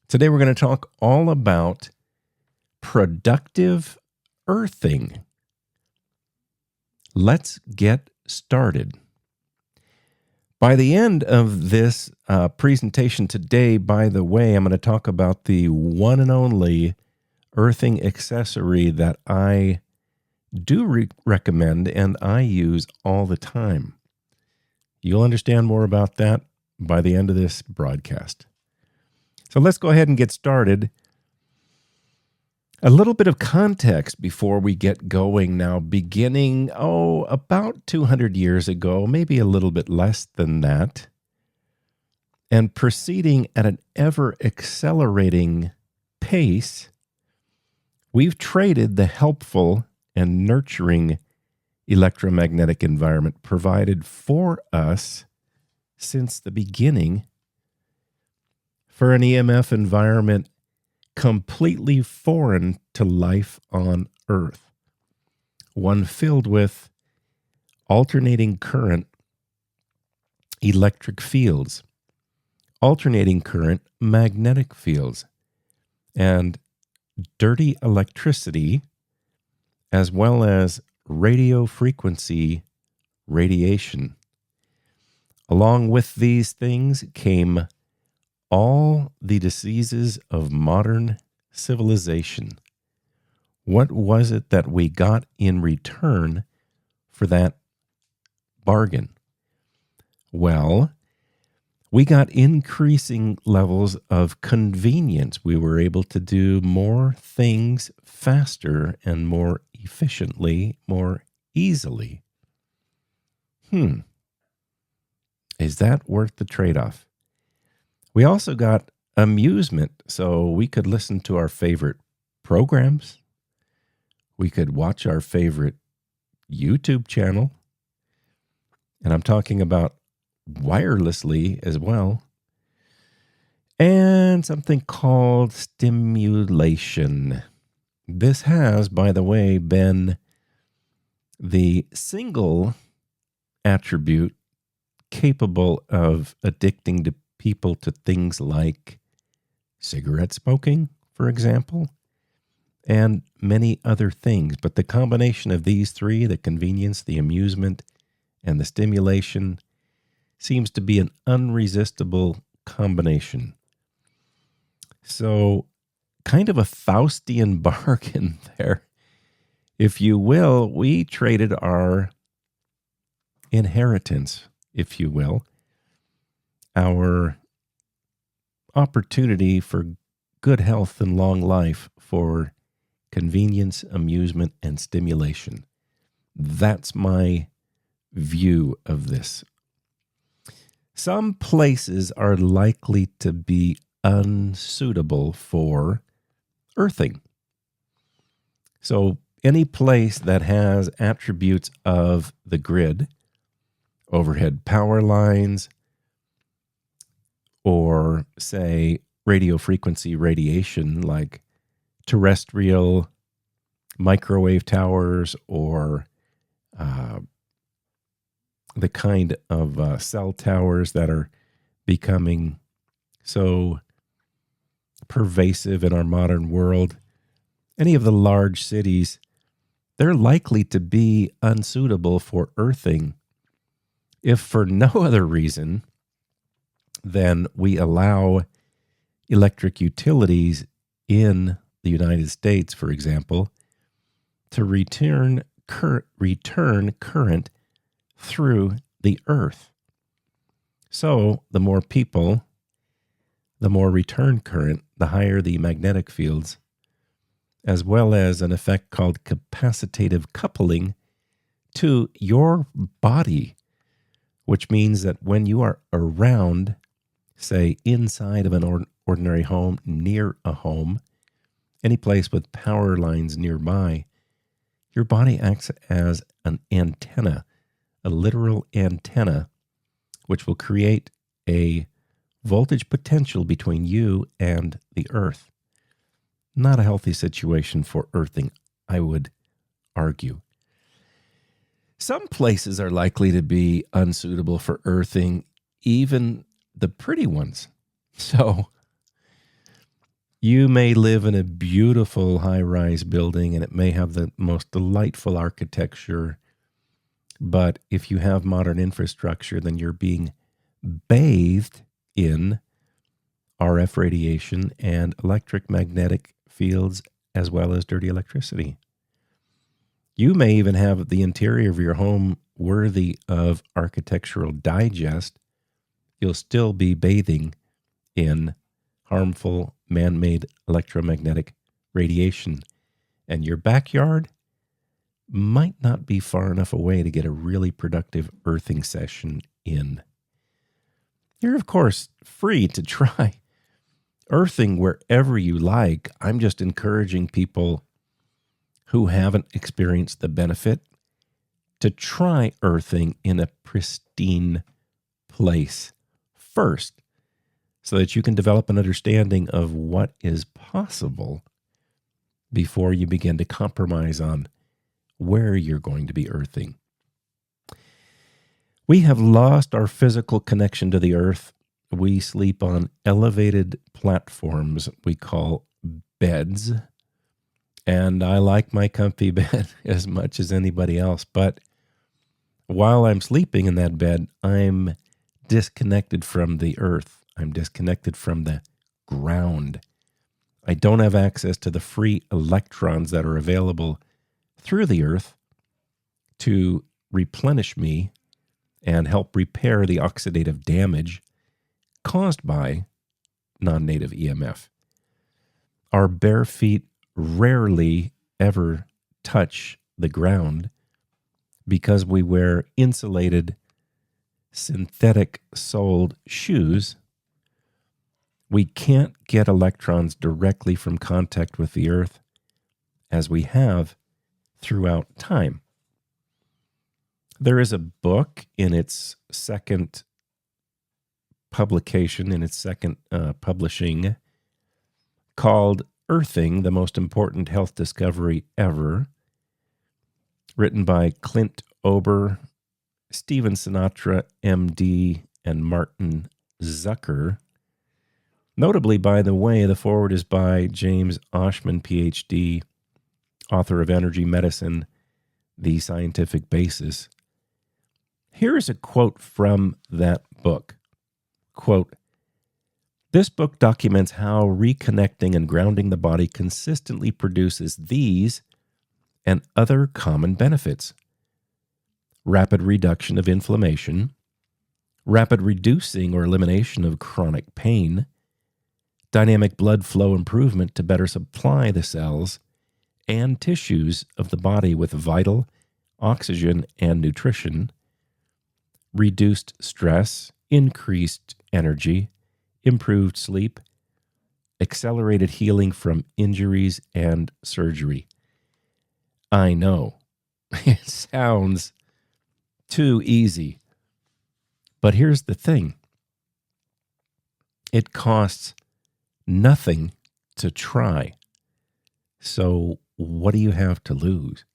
Today we're going to talk all about productive earthing. Let's get started. By the end of this presentation today, by the way, I'm going to talk about the one and only earthing accessory that I do recommend and I use all the time. You'll understand more about that by the end of this broadcast. So let's go ahead and get started. A little bit of context before we get going now, beginning, about 200 years ago, maybe a little bit less than that, and proceeding at an ever-accelerating pace, we've traded the helpful and nurturing electromagnetic environment provided for us since the beginning for an EMF environment completely foreign to life on Earth, one filled with alternating current electric fields, alternating current magnetic fields, and dirty electricity, as well as radio frequency radiation. Along with these things came all the diseases of modern civilization. What was it that we got in return for that bargain? Well, we got increasing levels of convenience. We were able to do more things faster and more efficiently, more easily. Is that worth the trade-off? We also got amusement, so we could listen to our favorite programs. We could watch our favorite YouTube channel. And I'm talking about wirelessly as well. And something called stimulation. This has, by the way, been the single attribute capable of addicting to people to things like cigarette smoking, for example, and many other things. But the combination of these three, the convenience, the amusement, and the stimulation, seems to be an unresistible combination. So, kind of a Faustian bargain there, if you will. We traded our inheritance, if you will, our opportunity for good health and long life for convenience, amusement, and stimulation. That's my view of this. Some places are likely to be unsuitable for earthing. So any place that has attributes of the grid, overhead power lines, or say radio frequency radiation like terrestrial microwave towers, or the kind of cell towers that are becoming so pervasive in our modern world. Any of the large cities, they're likely to be unsuitable for earthing, if for no other reason than we allow electric utilities in the United States, for example, to return current through the earth. So the more people, the more return current, the higher the magnetic fields, as well as an effect called capacitative coupling to your body, which means that when you are around, say, inside of an ordinary home, near a home, any place with power lines nearby, your body acts as an antenna, a literal antenna, which will create a voltage potential between you and the earth. Not a healthy situation for earthing, I would argue. Some places are likely to be unsuitable for earthing, even the pretty ones. So You may live in a beautiful high-rise building and it may have the most delightful architecture, but if you have modern infrastructure, then you're being bathed in RF radiation and electric magnetic fields as well as dirty electricity. You may even have the interior of your home worthy of Architectural Digest. You'll still be bathing in harmful man-made electromagnetic radiation, and your backyard might not be far enough away to get a really productive earthing session in. You're, of course, free to try earthing wherever you like. I'm just encouraging people who haven't experienced the benefit to try earthing in a pristine place first, so that you can develop an understanding of what is possible before you begin to compromise on where you're going to be earthing. We have lost our physical connection to the earth. We sleep on elevated platforms we call beds. And I like my comfy bed as much as anybody else. But while I'm sleeping in that bed, I'm disconnected from the earth. I'm disconnected from the ground. I don't have access to the free electrons that are available through the earth to replenish me and help repair the oxidative damage caused by non-native EMF. Our bare feet rarely ever touch the ground because we wear insulated, synthetic-soled shoes. We can't get electrons directly from contact with the earth as we have throughout time. There is a book in its second publication, in its second publishing, called Earthing, the Most Important Health Discovery Ever, written by Clint Ober, Stephen Sinatra, MD, and Martin Zucker. Notably, by the way, the foreword is by James Oshman, PhD, author of Energy Medicine, The Scientific Basis. Here's a quote from that book. Quote, "This book documents how reconnecting and grounding the body consistently produces these and other common benefits: rapid reduction of inflammation, rapid reducing or elimination of chronic pain, dynamic blood flow improvement to better supply the cells and tissues of the body with vital oxygen and nutrition, reduced stress, increased energy, improved sleep, accelerated healing from injuries and surgery." I know, it sounds too easy, but here's the thing. It costs nothing to try. So what do you have to lose?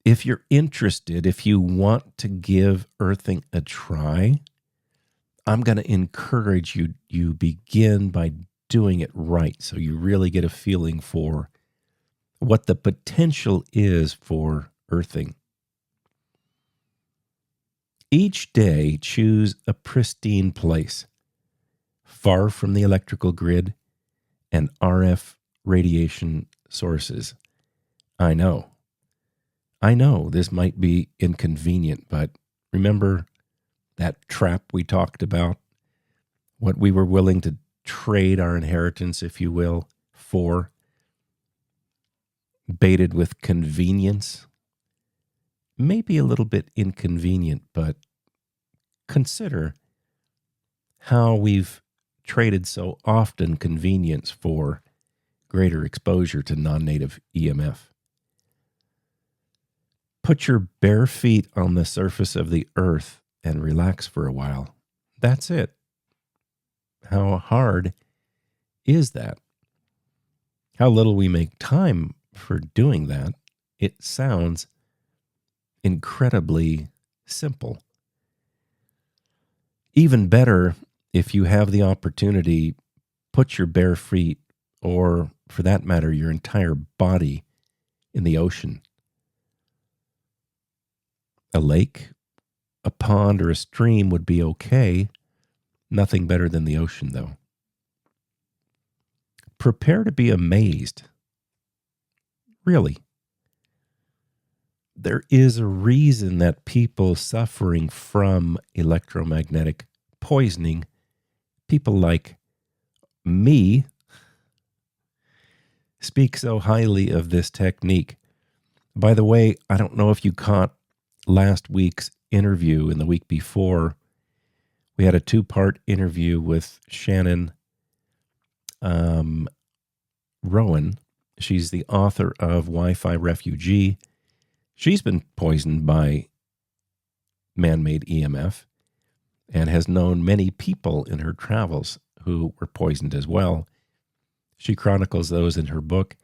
If you're interested, if you want to give earthing a try, I'm going to encourage you begin by doing it right, so you really get a feeling for what the potential is for earthing. Each day, choose a pristine place, far from the electrical grid and RF radiation sources. I know this might be inconvenient, but remember that trap we talked about? What we were willing to trade our inheritance, if you will, for? Baited with convenience? Maybe a little bit inconvenient, but consider how we've traded so often convenience for greater exposure to non-native EMF. Put your bare feet on the surface of the earth and relax for a while. That's it. How hard is that? How little we make time for doing that. It sounds incredibly simple. Even better, if you have the opportunity, put your bare feet, or for that matter, your entire body in the ocean. A lake, a pond, or a stream would be okay. Nothing better than the ocean, though. Prepare to be amazed. Really. There is a reason that people suffering from electromagnetic poisoning, people like me, speak so highly of this technique. By the way, I don't know if you caught last week's interview and the week before. We had a 2-part interview with Shannon Rowan. She's the author of Wi-Fi Refugee. She's been poisoned by man-made EMF and has known many people in her travels who were poisoned as well. She chronicles those in her book.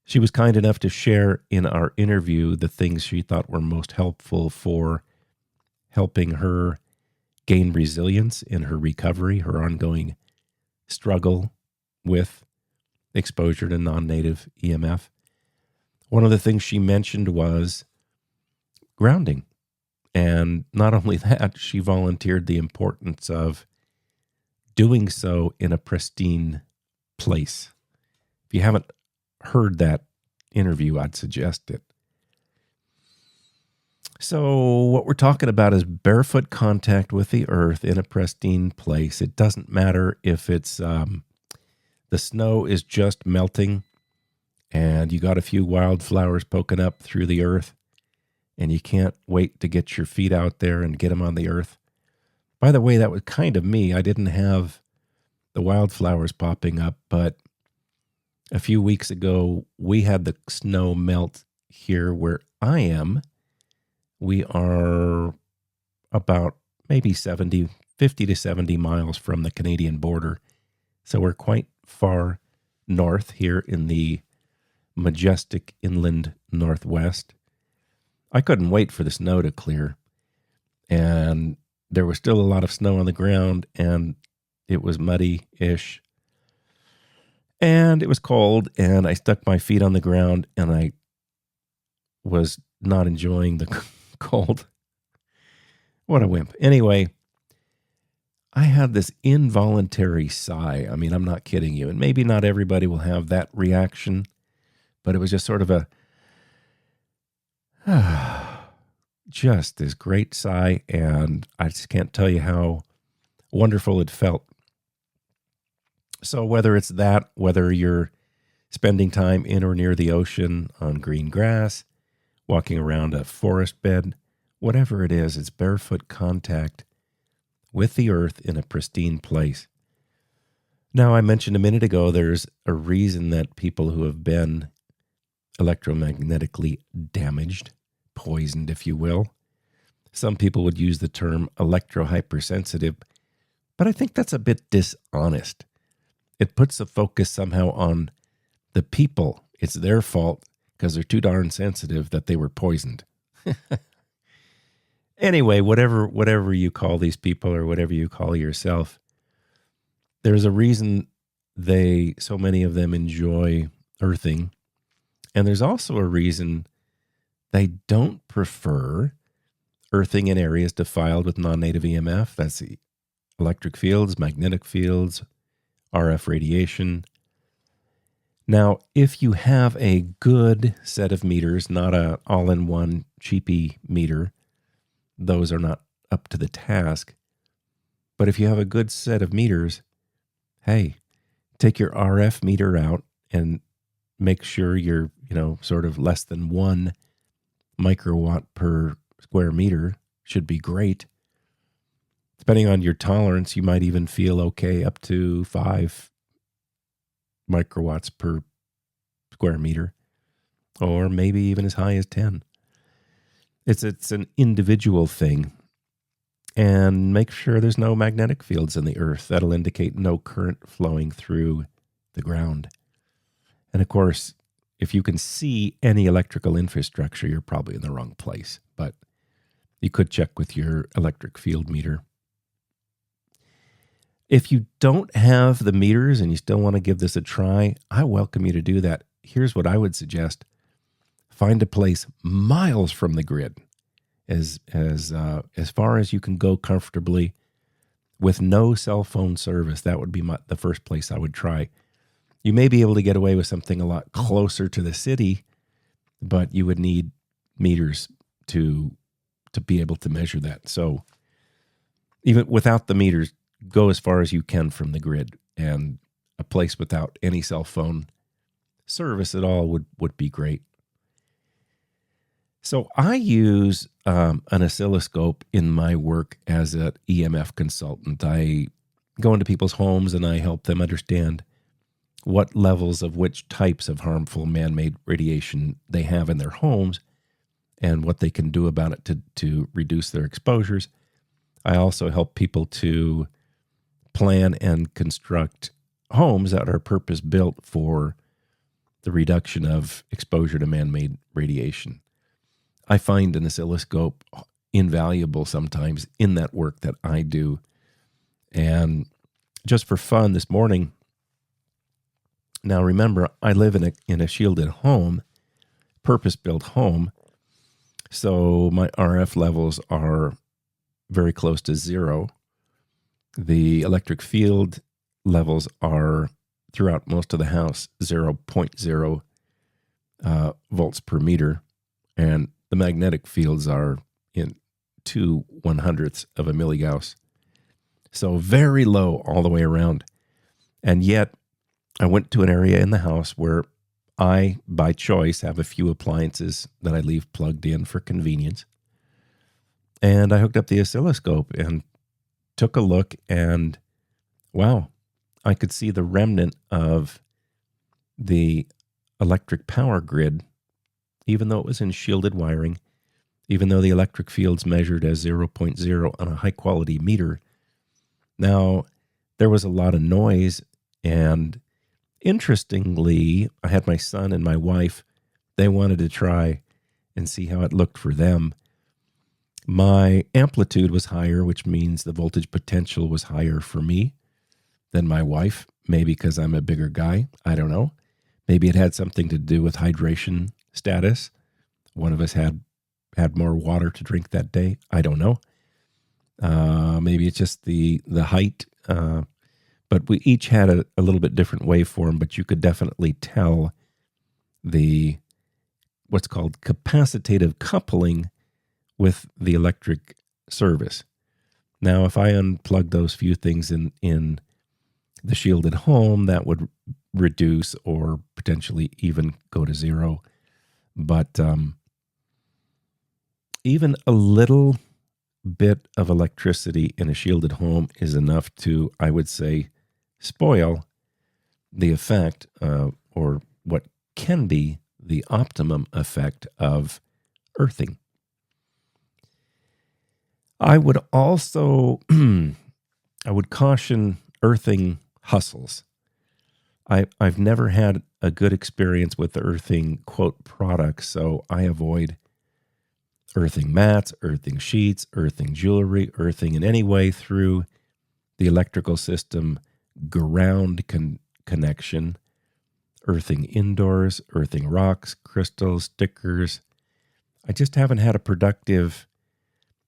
She was kind enough to share in our interview the things she thought were most helpful for helping her gain resilience in her recovery, her ongoing struggle with exposure to non-native EMF. One of the things she mentioned was grounding. And not only that, she volunteered the importance of doing so in a pristine place. If you haven't heard that interview, I'd suggest it. So what we're talking about is barefoot contact with the earth in a pristine place. It doesn't matter if it's the snow is just melting and you got a few wildflowers poking up through the earth and you can't wait to get your feet out there and get them on the earth. By the way, that was kind of me. I didn't have the wildflowers popping up, but a few weeks ago, we had the snow melt here where I am. We are about maybe 50 to 70 miles from the Canadian border. So we're quite far north here in the majestic inland Northwest. I couldn't wait for the snow to clear. And there was still a lot of snow on the ground, and it was muddy-ish. And it was cold, and I stuck my feet on the ground, and I was not enjoying the cold. What a wimp. Anyway, I had this involuntary sigh. I mean, I'm not kidding you. And maybe not everybody will have that reaction, but it was just sort of a, just this great sigh. And I just can't tell you how wonderful it felt. So whether it's that, whether you're spending time in or near the ocean on green grass, walking around a forest bed, whatever it is, it's barefoot contact with the earth in a pristine place. Now, I mentioned a minute ago, there's a reason that people who have been electromagnetically damaged, poisoned, if you will. Some people would use the term electrohypersensitive, but I think that's a bit dishonest. It puts the focus somehow on the people. It's their fault because they're too darn sensitive that they were poisoned. Anyway, whatever you call these people or whatever you call yourself, there's a reason so many of them enjoy earthing. And there's also a reason they don't prefer earthing in areas defiled with non-native EMF. That's the electric fields, magnetic fields, RF radiation. Now, if you have a good set of meters, not a all-in-one cheapy meter, those are not up to the task. But if you have a good set of meters, hey, take your RF meter out and make sure you're, sort of less than 1 microwatt per square meter should be great. Depending on your tolerance, you might even feel okay up to 5 microwatts per square meter, or maybe even as high as 10. It's an individual thing. And make sure there's no magnetic fields in the earth. That'll indicate no current flowing through the ground. And of course, if you can see any electrical infrastructure, you're probably in the wrong place. But you could check with your electric field meter. If you don't have the meters and you still want to give this a try, I welcome you to do that. Here's what I would suggest. Find a place miles from the grid, as far as you can go comfortably, with no cell phone service. That would be the first place I would try. You may be able to get away with something a lot closer to the city, but you would need meters to be able to measure that. So even without the meters, go as far as you can from the grid, and a place without any cell phone service at all would be great. So I use an oscilloscope in my work as an EMF consultant. I go into people's homes and I help them understand what levels of which types of harmful man-made radiation they have in their homes and what they can do about it to reduce their exposures. I also help people to plan and construct homes that are purpose-built for the reduction of exposure to man-made radiation. I find an oscilloscope invaluable sometimes in that work that I do. And just for fun this morning, now remember, I live in a shielded home, purpose-built home, so my RF levels are very close to zero. The electric field levels are throughout most of the house 0.0 volts per meter, and the magnetic fields are in 2/100ths of a milligauss. So very low all the way around. And yet I went to an area in the house where I, by choice, have a few appliances that I leave plugged in for convenience. And I hooked up the oscilloscope and took a look, and wow, I could see the remnant of the electric power grid, even though it was in shielded wiring, even though the electric field's measured as 0.0 on a high-quality meter. Now, there was a lot of noise, and interestingly, I had my son and my wife. They wanted to try and see how it looked for them. My amplitude was higher, which means the voltage potential was higher for me than my wife, maybe because I'm a bigger guy. I don't know. Maybe it had something to do with hydration status. One of us had more water to drink that day. I don't know. Maybe it's just the height. But we each had a little bit different waveform, but you could definitely tell the what's called capacitative coupling with the electric service. Now, if I unplug those few things in the shielded home, that would reduce or potentially even go to zero. But even a little bit of electricity in a shielded home is enough to, I would say, spoil the effect or what can be the optimum effect of earthing. I would also, I would caution earthing hustles. I've never had a good experience with the earthing, quote, products, so I avoid earthing mats, earthing sheets, earthing jewelry, earthing in any way through the electrical system, ground connection, earthing indoors, earthing rocks, crystals, stickers. I just haven't had a productive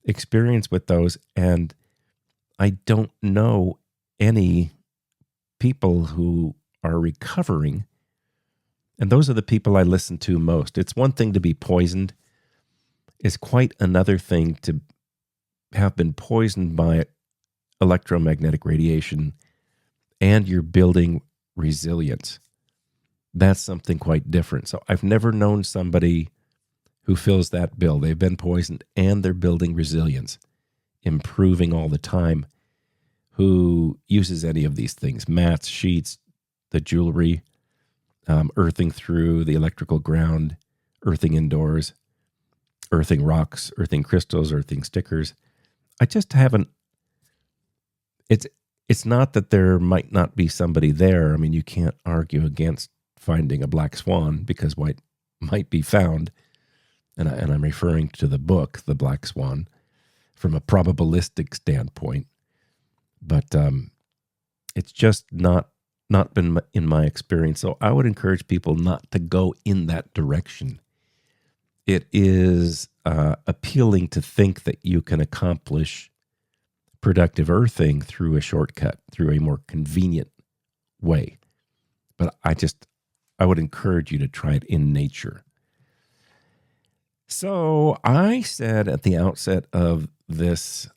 experience with those, and I don't know any people who are recovering, and those are the people I listen to most. It's one thing to be poisoned. It's quite another thing to have been poisoned by electromagnetic radiation and you're building resilience. That's something quite different. So I've never known somebody who fills that bill. They've been poisoned and they're building resilience, improving all the time, who uses any of these things, mats, sheets, the jewelry, earthing through the electrical ground, earthing indoors, earthing rocks, earthing crystals, earthing stickers. I just haven't, it's not that there might not be somebody there. I mean, you can't argue against finding a black swan because what might be found, and I'm referring to the book, The Black Swan, from a probabilistic standpoint. But It's just not been in my experience. So I would encourage people not to go in that direction. It is appealing to think that you can accomplish productive earthing through a shortcut, through a more convenient way. But I would encourage you to try it in nature. So I said at the outset of this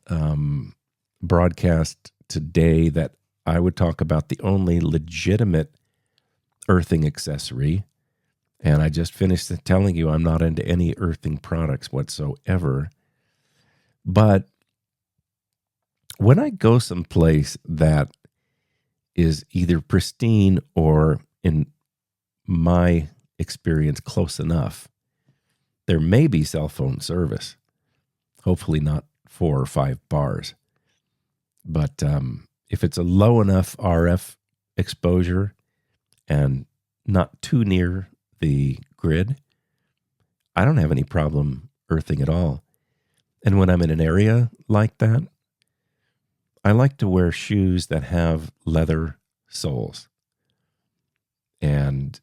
broadcast today that I would talk about the only legitimate earthing accessory. And I just finished telling you I'm not into any earthing products whatsoever. But when I go someplace that is either pristine or, in my experience, close enough, there may be cell phone service. Hopefully not 4 or 5 bars. But if it's a low enough RF exposure and not too near the grid, I don't have any problem earthing at all. And when I'm in an area like that, I like to wear shoes that have leather soles. And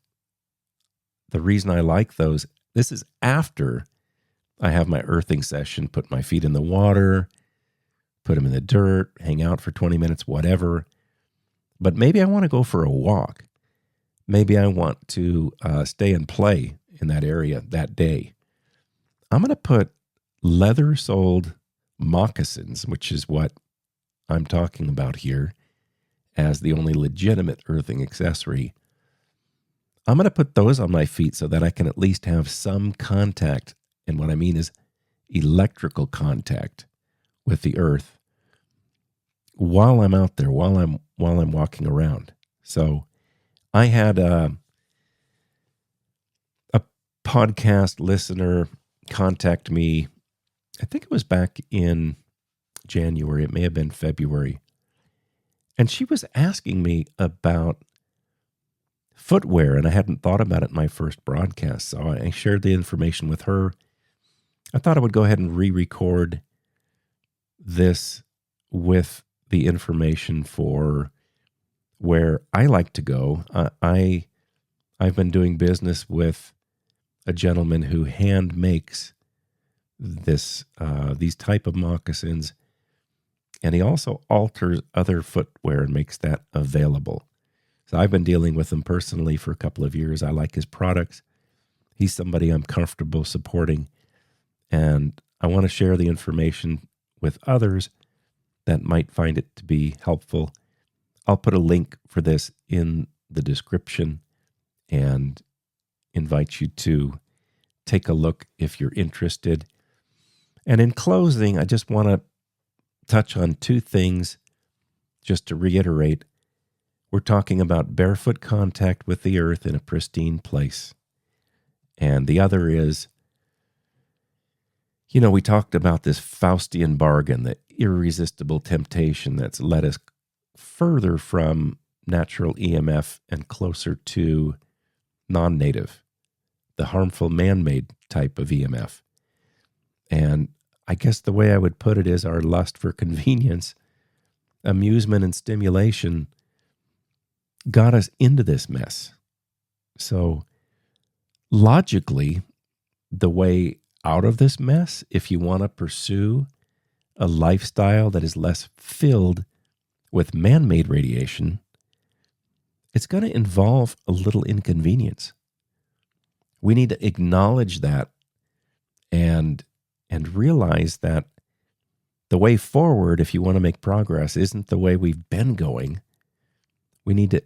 the reason I like those, this is after I have my earthing session, put my feet in the water, put them in the dirt, hang out for 20 minutes, whatever. But maybe I want to go for a walk. Maybe I want to stay and play in that area that day. I'm going to put leather-soled moccasins, which is what I'm talking about here, as the only legitimate earthing accessory. I'm going to put those on my feet so that I can at least have some contact. And what I mean is electrical contact with the earth while I'm out there, while I'm walking around. So I had a podcast listener contact me. I think it was back in January. It may have been February. And she was asking me about footwear, and I hadn't thought about it in my first broadcast. So I shared the information with her. I thought I would go ahead and re-record this with the information for where I like to go. I've been doing business with a gentleman who hand makes these type of moccasins, and he also alters other footwear and makes that available. So I've been dealing with him personally for a couple of years. I like his products. He's somebody I'm comfortable supporting, and I want to share the information with others that might find it to be helpful. I'll put a link for this in the description and invite you to take a look if you're interested. And in closing, I just want to touch on 2 things just to reiterate. We're talking about barefoot contact with the earth in a pristine place. And the other is, we talked about this Faustian bargain, the irresistible temptation that's led us further from natural EMF and closer to non-native, the harmful man-made type of EMF. And I guess the way I would put it is our lust for convenience, amusement, and stimulation got us into this mess. So logically, the way out of this mess, if you want to pursue a lifestyle that is less filled with man-made radiation, it's going to involve a little inconvenience. We need to acknowledge that and realize that the way forward, if you want to make progress, isn't the way we've been going. We need to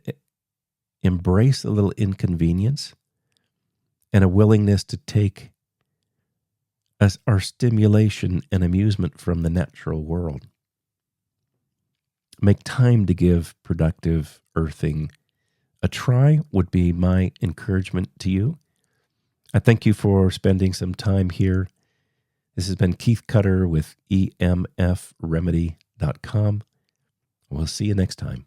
embrace a little inconvenience and a willingness to take our stimulation and amusement from the natural world. Make time to give productive earthing a try would be my encouragement to you. I thank you for spending some time here. This has been Keith Cutter with EMFRemedy.com. We'll see you next time.